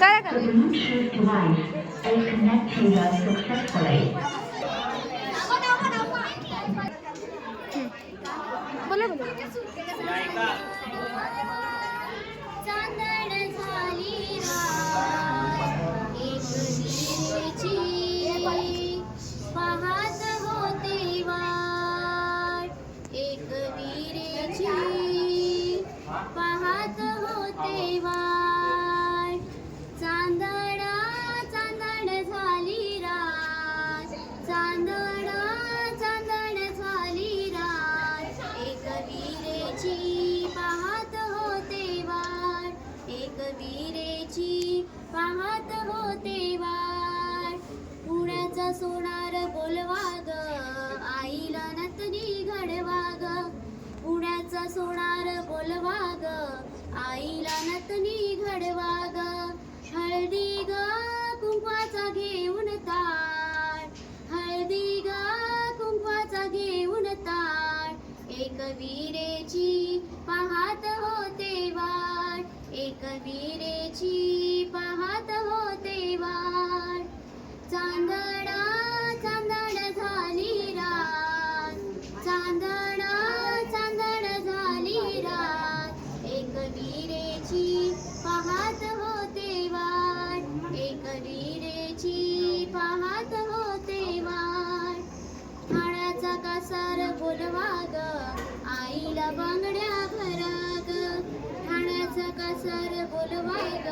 करा The Bluetooth device is connected successfully. बोला बोला चांदण झाली रात एक विहिरीची पाहत होते वाट एक विहिरीची पाहत होते वाट चांदण चांदण झाली रात चांदण चांदण झाली रात एक विहिरीची पाहत होते वाट एक विहिरीची पाहत होते वाट पुण्याचा सोनार बोलवा ग आईला नतनी घडवा ग पुण्याचा सोनार बोलवा ग आईला नतनी घडवा ग हळदी ग कुंकवाचा घेऊन ताट हळदी ग कुंकवाचा घेऊन ताट एक विहिरीची पाहत होते वाट एक विहिरीची पाहत होते वाट चांदण चांदण झाली रात चांदण चांदण झाली रात एक विहिरीची पाहत होते वाट एक विहिरीची पाहत होते वाट ठाण्याचा कासार बोलवा ग आईला बांगड्या भरा ग ठाण्याचा कासार बोलवा ग